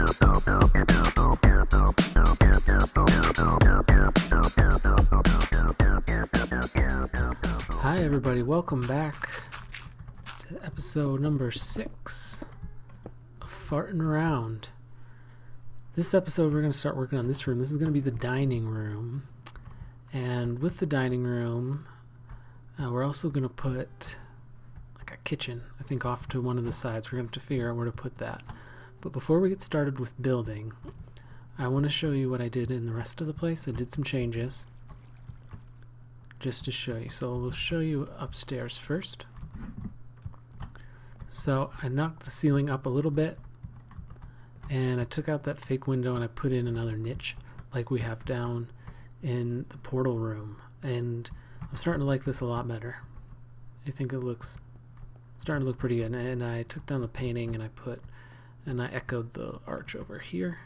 Hi everybody, welcome back to episode number 6 of Fartin' Around. This episode we're going to start working on this room. This is going to be the dining room. And with the dining room, we're also going to put like a kitchen, I think, off to one of the sides. We're going to have to figure out where to put that. But before we get started with building, I want to show you what I did in the rest of the place. I did some changes just to show you. So we'll show you upstairs first. So I knocked the ceiling up a little bit, and I took out that fake window and I put in another niche like we have down in the portal room, and I'm starting to like this a lot better. I think it looks starting to look pretty good. And I took down the painting and I echoed the arch over here,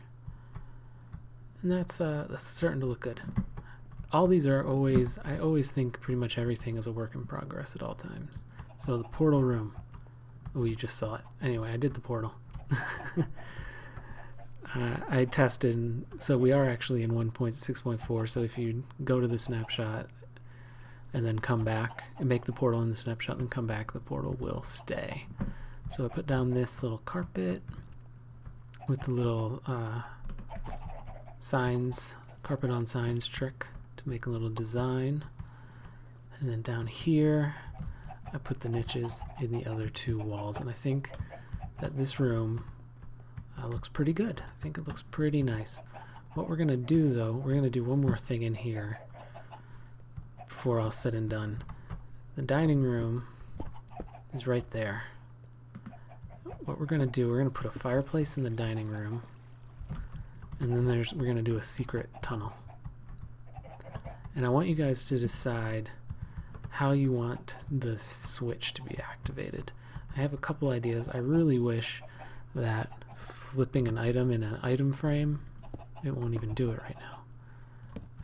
and that's starting to look good. All these are always, I always think pretty much everything is a work in progress at all times. So the portal room, oh, you just saw it. Anyway, I did the portal. I tested, so we are actually in 1.6.4, so if you go to the snapshot and then come back and make the portal in the snapshot and then come back, the portal will stay. So I put down this little carpet with the little signs, carpet on signs trick to make a little design. And then down here I put the niches in the other two walls, and I think that this room looks pretty good. I think it looks pretty nice. What we're gonna do though, we're gonna do one more thing in here before all said and done. The dining room is right there. What we're gonna do, we're gonna put a fireplace in the dining room, and then we're gonna do a secret tunnel. And I want you guys to decide how you want the switch to be activated. I have a couple ideas. I really wish that flipping an item in an item frame, it won't even do it right now.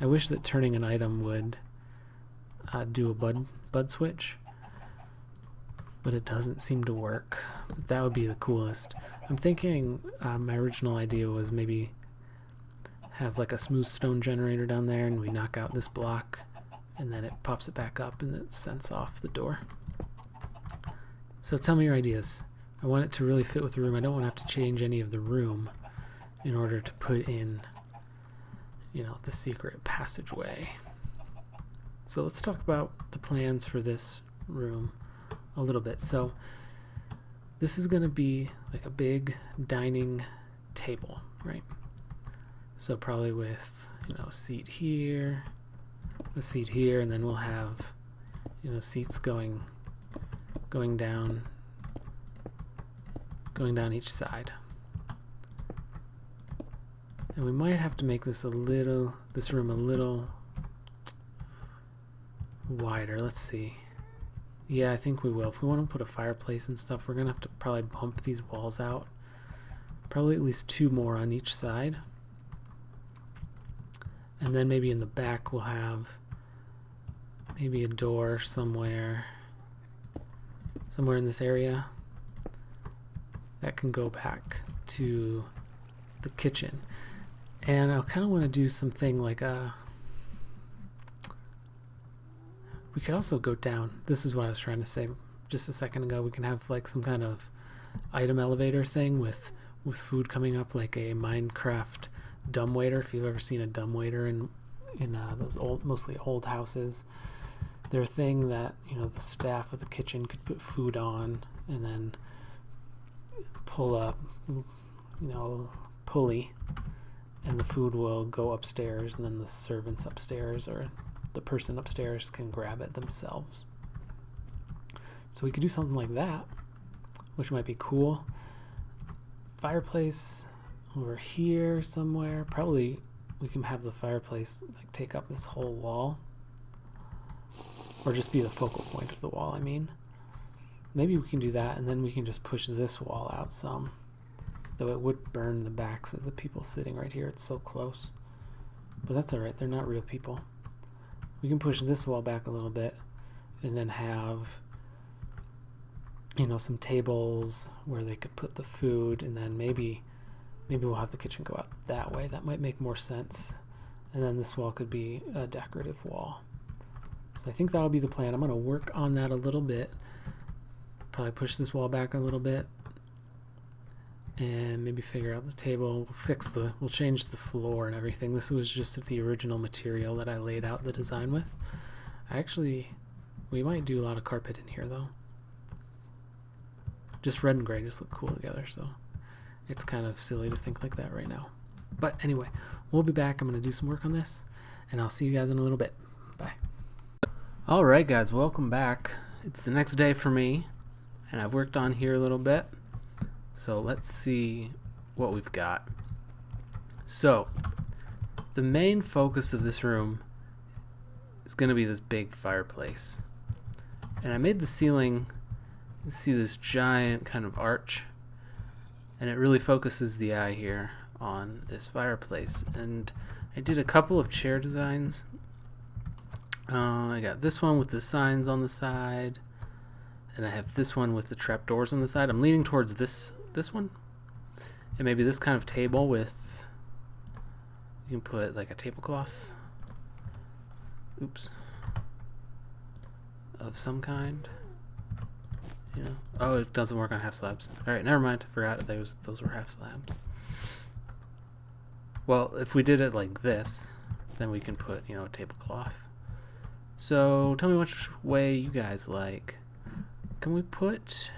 I wish that turning an item would do a bud switch, but it doesn't seem to work. But that would be the coolest. I'm thinking my original idea was maybe have like a smooth stone generator down there, and we knock out this block and then it pops it back up and it sends off the door. So tell me your ideas. I want it to really fit with the room. I don't want to have to change any of the room in order to put in, you know, the secret passageway. So let's talk about the plans for this room a little bit. So this is going to be like a big dining table, right? So probably with, you know, a seat here, and then we'll have, you know, seats going down each side. And we might have to make this room a little wider. Let's see. Yeah, I think we will. If we want to put a fireplace and stuff, we're gonna have to probably bump these walls out. Probably at least 2 more on each side. And then maybe in the back we'll have maybe a door somewhere in this area that can go back to the kitchen. And I kind of want to do something like we could also go down. This is what I was trying to say just a second ago. We can have like some kind of item elevator thing with food coming up, like a Minecraft dumbwaiter. If you've ever seen a dumbwaiter in those mostly old houses, they're a thing that, you know, the staff of the kitchen could put food on and then pull up, you know, pulley, and the food will go upstairs, and then the servants upstairs or the person upstairs can grab it themselves. So we could do something like that, which might be cool. Fireplace over here somewhere. Probably we can have the fireplace like take up this whole wall, or just be the focal point of the wall, I mean. Maybe we can do that, and then we can just push this wall out some, though it would burn the backs of the people sitting right here. It's so close, but that's all right. They're not real people. We can push this wall back a little bit and then have, you know, some tables where they could put the food, and then maybe maybe we'll have the kitchen go out that way. That might make more sense. And then this wall could be a decorative wall. So I think that'll be the plan. I'm going to work on that a little bit. Probably push this wall back a little bit. And maybe figure out the table. We'll change the floor and everything. This was just the original material that I laid out the design with. We might do a lot of carpet in here though. Just red and gray just look cool together, so it's kind of silly to think like that right now. But anyway, we'll be back. I'm going to do some work on this, and I'll see you guys in a little bit. Bye. Alright guys, welcome back. It's the next day for me, and I've worked on here a little bit. So let's see what we've got. So, the main focus of this room is going to be this big fireplace. And I made the ceiling, you see this giant kind of arch, and it really focuses the eye here on this fireplace. And I did a couple of chair designs. I got this one with the signs on the side, and I have this one with the trapdoors on the side. I'm leaning towards this one, and maybe this kind of table with, you can put like a tablecloth, oops, of some kind. Yeah. Oh, it doesn't work on half slabs. Alright, never mind. I forgot those were half slabs. Well, if we did it like this, then we can put, a tablecloth. So tell me which way you guys like. Can we put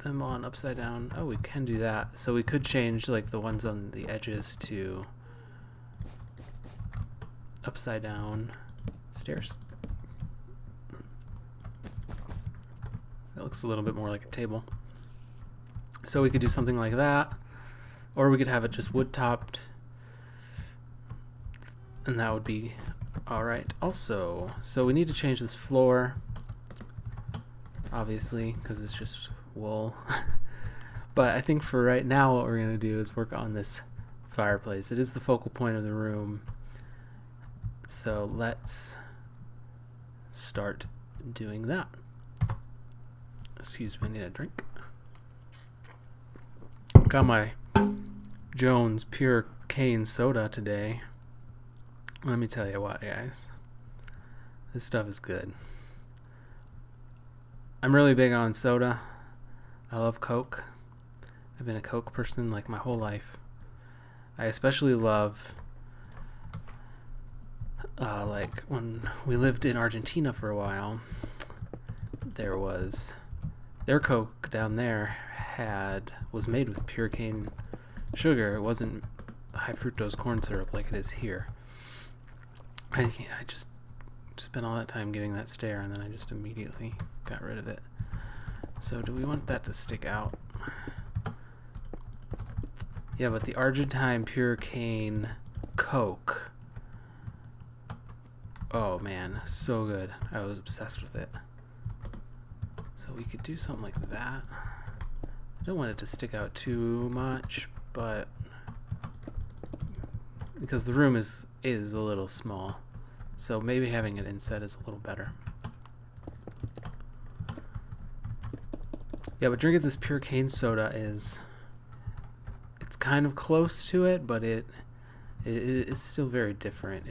them on upside down? Oh, we can do that. So we could change like the ones on the edges to upside down stairs. It looks a little bit more like a table. So we could do something like that, or we could have it just wood topped, and that would be alright also. So we need to change this floor, obviously, because it's just wool. But I think for right now what we're going to do is work on this fireplace. It is the focal point of the room. So let's start doing that. Excuse me, I need a drink. Got my Jones Pure Cane Soda today. Let me tell you what, guys. This stuff is good. I'm really big on soda. I love Coke. I've been a Coke person like my whole life. I especially love like when we lived in Argentina for a while, their Coke down there was made with pure cane sugar. It wasn't high fructose corn syrup like it is here. I just spent all that time getting that stare, and then I just immediately got rid of it. So do we want that to stick out? Yeah, but the Argentine pure cane Coke, oh man, so good. I was obsessed with it. So we could do something like that. I don't want it to stick out too much, but because the room is a little small, so maybe having it inset is a little better. Yeah, but drinking this pure cane soda it's kind of close to it, but it's still very different.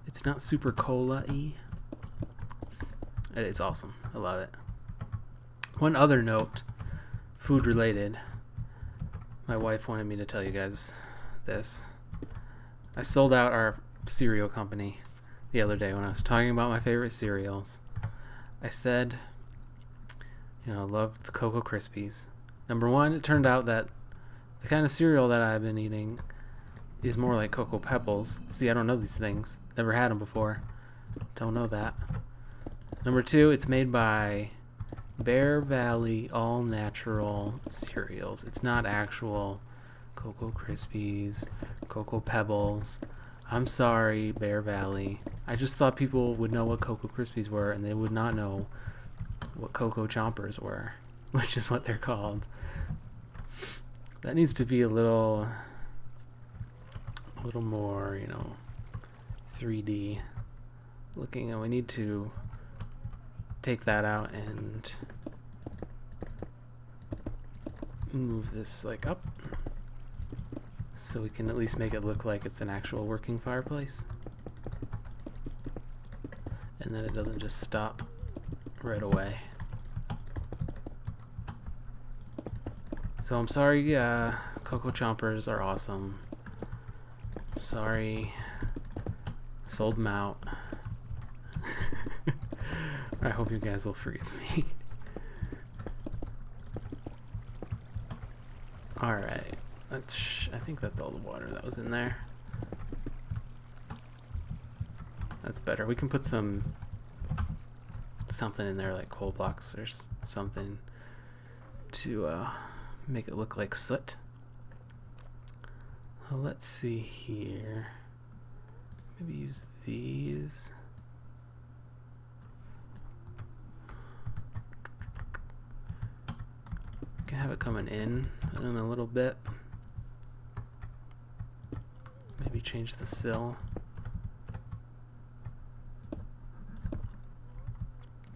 It's not super cola-y. It's awesome. I love it. One other note, food related. My wife wanted me to tell you guys this. I sold out our cereal company the other day when I was talking about my favorite cereals. I said, I love the Cocoa Krispies. Number one, it turned out that the kind of cereal that I've been eating is more like Cocoa Pebbles. See, I don't know these things. Never had them before. Don't know that. Number two, it's made by Bear Valley All Natural Cereals. It's not actual Cocoa Krispies, Cocoa Pebbles. I'm sorry, Bear Valley. I just thought people would know what Cocoa Krispies were, and they would not know what Cocoa Chompers were, which is what they're called. That needs to be a little more, 3D looking, and we need to take that out and move this like up so we can at least make it look like it's an actual working fireplace, and then it doesn't just stop right away. So I'm sorry, Cocoa Chompers are awesome. Sorry, sold them out. I hope you guys will forgive me. Alright, I think that's all the water that was in there. That's better. We can put something in there like coal blocks or something to make it look like soot. Well, let's see here. Maybe use these. Can have it coming in a little bit. Maybe change the sill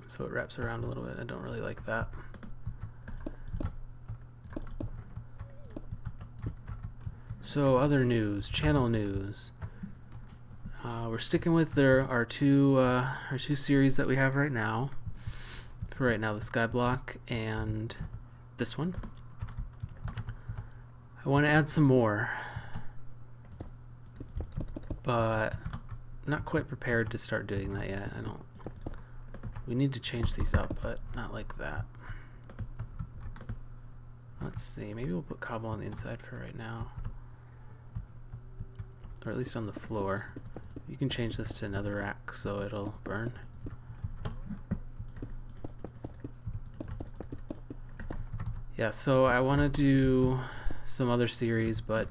so it wraps around a little bit. I don't really like that. So other news, channel news. We're sticking with our two series that we have right now. For right now, the Skyblock and this one. I want to add some more, but I'm not quite prepared to start doing that yet. We need to change these up, but not like that. Let's see, maybe we'll put cobble on the inside for right now. Or at least on the floor. You can change this to another rack so it'll burn. Yeah, so I want to do some other series, but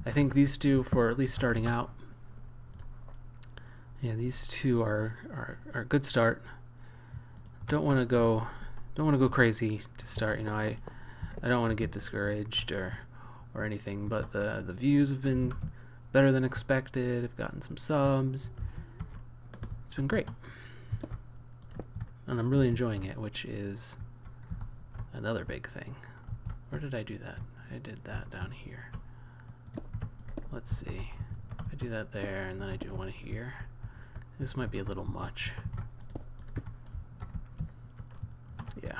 I think these two, for at least starting out, yeah, these two are a good start. Don't want to go crazy to start. You know, I don't want to get discouraged or anything. But the views have been better than expected. I've gotten some subs. It's been great, and I'm really enjoying it, which is another big thing. Where did I do that? I did that down here. Let's see. I do that there, and then I do one here. This might be a little much. Yeah,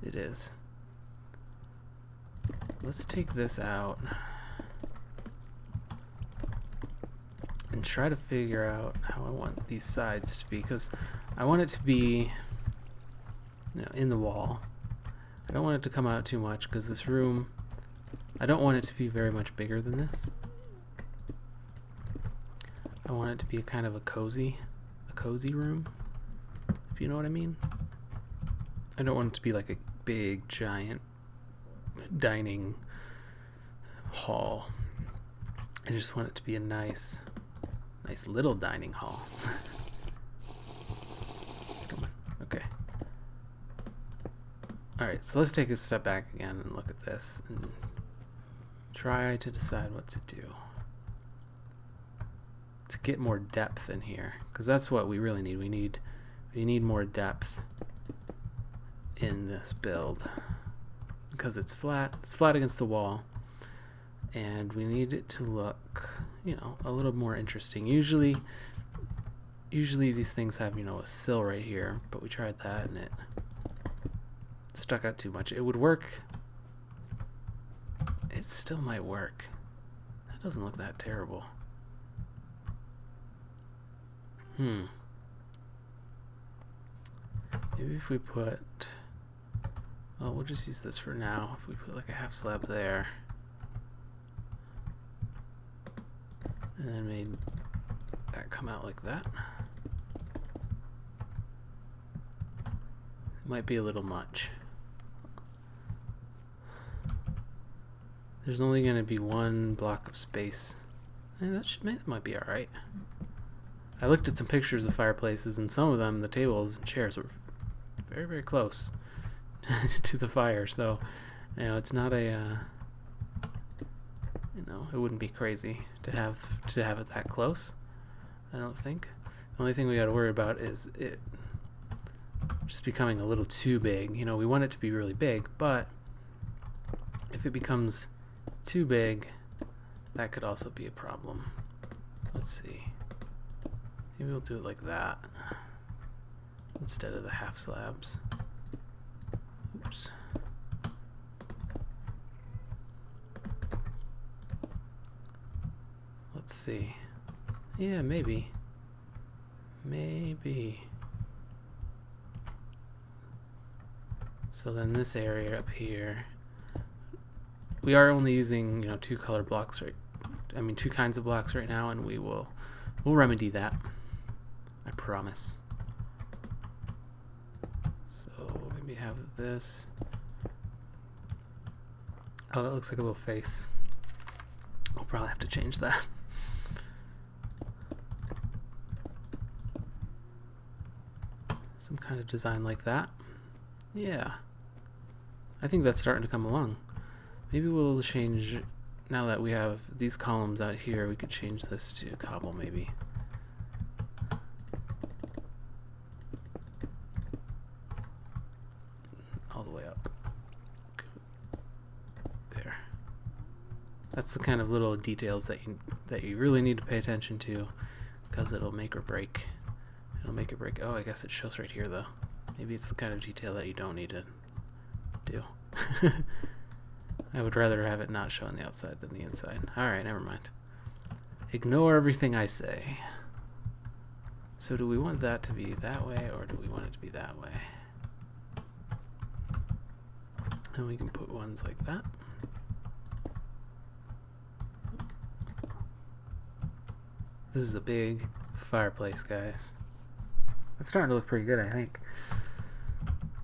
it is. Let's take this out and try to figure out how I want these sides to be, because I want it to be, you know, in the wall. I don't want it to come out too much, because this room, I don't want it to be very much bigger than this. I want it to be a kind of a cozy room, if you know what I mean. I don't want it to be like a big giant dining hall. I just want it to be a nice little dining hall. Come on. Okay. Alright, so let's take a step back again and look at this and try to decide what to do to get more depth in here, because that's what we really need. We need more depth in this build, because it's flat against the wall, and we need it to look, you know, a little more interesting. Usually these things have, you know, a sill right here, but we tried that and it stuck out too much. It would work. It still might work. That doesn't look that terrible. Maybe if we put, well, we'll just use this for now. If we put like a half slab there, and then made that come out like that. It might be a little much. There's only going to be one block of space. That might be alright. I looked at some pictures of fireplaces, and some of them, the tables and chairs, were very, very close to the fire. So, you know, it's not a, you know, it wouldn't be crazy to have it that close, I don't think. The only thing we got to worry about is it just becoming a little too big. You know, we want it to be really big, but if it becomes too big, that could also be a problem. Let's see. Maybe we'll do it like that instead of the half slabs. Oops. Let's see. Yeah, maybe. Maybe. So then this area up here, we are only using, you know, two color blocks two kinds of blocks right now, and we'll remedy that. I promise. So maybe have this. Oh, that looks like a little face. We'll probably have to change that. Some kind of design like that. Yeah. I think that's starting to come along. Maybe we'll change, now that we have these columns out here, we could change this to cobble maybe. All the way up. There. That's the kind of little details that you really need to pay attention to, because it'll make or break. It'll make or break. Oh, I guess it shows right here though. Maybe it's the kind of detail that you don't need to do. I would rather have it not show on the outside than the inside. Alright, never mind. Ignore everything I say. So do we want that to be that way, or do we want it to be that way? And we can put ones like that. This is a big fireplace, guys. It's starting to look pretty good, I think.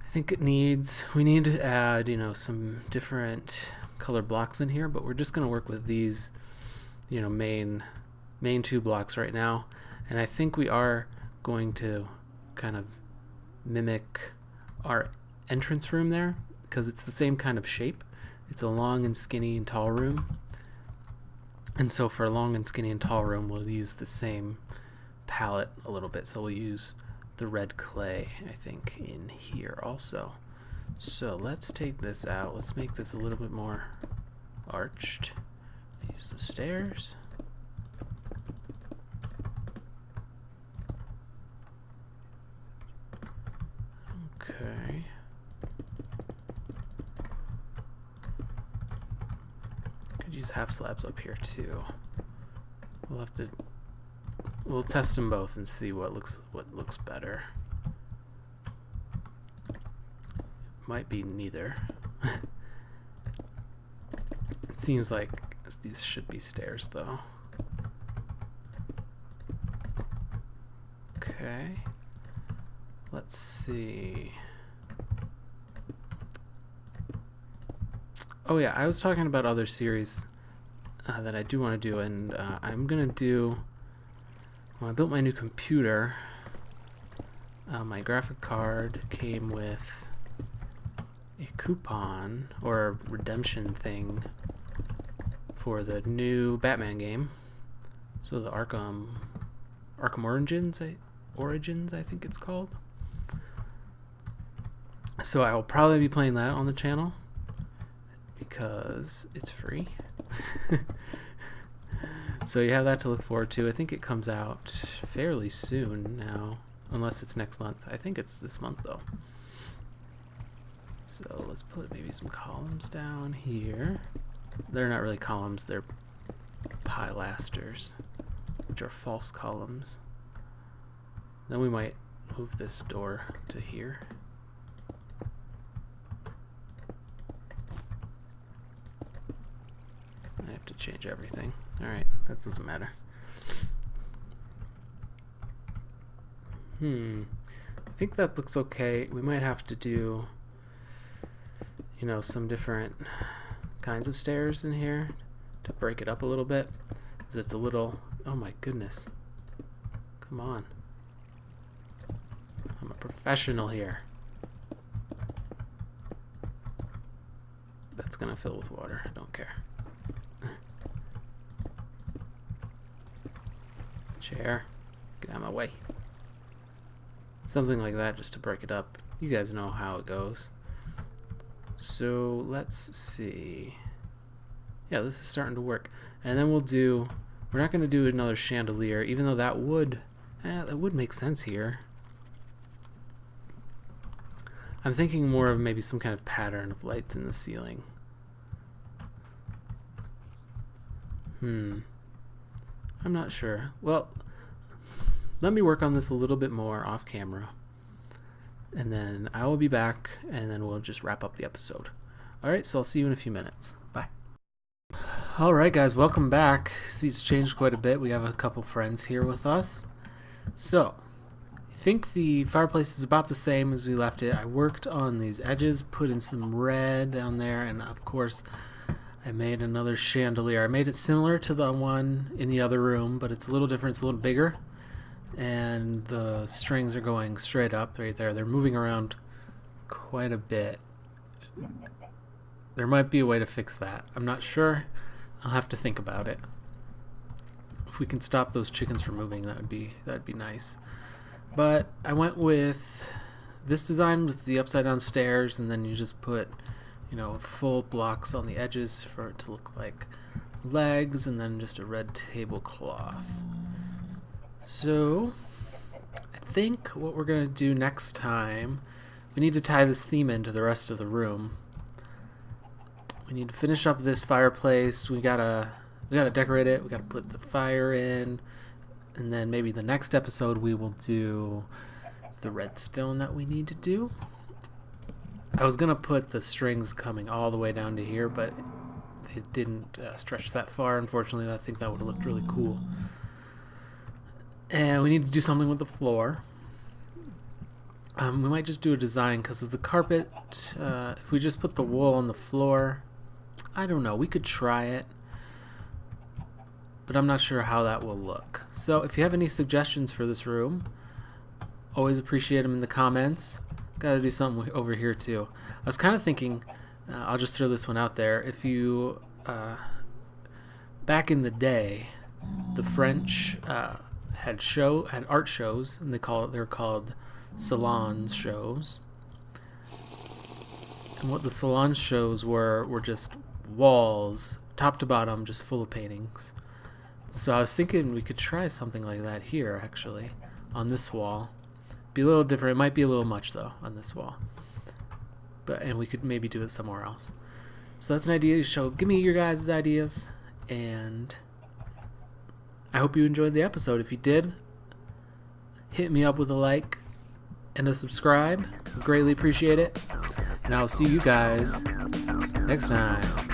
I think we need to add, you know, some different color blocks in here, but we're just going to work with these, you know, main two blocks right now. And I think we are going to kind of mimic our entrance room there, because it's the same kind of shape. It's a long and skinny and tall room. And so for a long and skinny and tall room, we'll use the same palette a little bit. So we'll use the red clay, I think, in here also. So let's take this out. Let's make this a little bit more arched. Use the stairs. Okay. Could use half slabs up here too. We'll test them both and see what looks better. Might be neither. It seems like these should be stairs though. Okay. Let's see. Oh yeah, I was talking about other series that I do want to do, and I'm gonna do. When I built my new computer, my graphic card came with a coupon or a redemption thing for the new Batman game. So the Arkham Origins, I think it's called. So I will probably be playing that on the channel because it's free. So you have that to look forward to. I think it comes out fairly soon now, unless it's next month. I think it's this month though. So let's put maybe some columns down here. They're not really columns, they're pilasters, which are false columns. Then we might move this door to here. I have to change everything. Alright, that doesn't matter. I think that looks okay. We might have to do, you know, some different kinds of stairs in here to break it up a little bit, because it's a little, oh my goodness, come on, I'm a professional here. That's gonna fill with water, I don't care. Chair, get out of my way. Something like that just to break it up. You guys know how it goes. So let's see. Yeah, this is starting to work. And then we're not going to do another chandelier, even though that would make sense here. I'm thinking more of maybe some kind of pattern of lights in the ceiling. I'm not sure. Well, let me work on this a little bit more off camera, and then I will be back, and then we'll just wrap up the episode. Alright, so I'll see you in a few minutes. Bye. Alright guys, welcome back. See, it's changed quite a bit. We have a couple friends here with us. So, I think the fireplace is about the same as we left it. I worked on these edges, put in some red down there, and of course I made another chandelier. I made it similar to the one in the other room, but it's a little different. It's a little bigger, and the strings are going straight up right there. They're moving around quite a bit. There might be a way to fix that. I'm not sure. I'll have to think about it. If we can stop those chickens from moving, that'd be nice. But I went with this design with the upside down stairs, and then you just put, you know, full blocks on the edges for it to look like legs, and then just a red tablecloth. So I think what we're gonna do next time, we need to tie this theme into the rest of the room. We need to finish up this fireplace. We gotta decorate it. We gotta put the fire in, and then maybe the next episode we will do the redstone that we need to do. I was gonna put the strings coming all the way down to here, but it didn't stretch that far. Unfortunately, I think that would have looked really cool. And we need to do something with the floor. We might just do a design because of the carpet. If we just put the wool on the floor, I don't know. We could try it, but I'm not sure how that will look. So if you have any suggestions for this room, always appreciate them in the comments. Gotta do something over here too. I was kind of thinking, I'll just throw this one out there. If you, back in the day, the French had art shows, and they're called salon shows. And what the salon shows were just walls, top to bottom, just full of paintings. So I was thinking we could try something like that here, actually, on this wall. Be a little different. It might be a little much though on this wall, and we could maybe do it somewhere else. So that's an idea. So give me your guys' ideas, and I hope you enjoyed the episode. If you did, hit me up with a like and a subscribe. Greatly appreciate it, and I'll see you guys next time.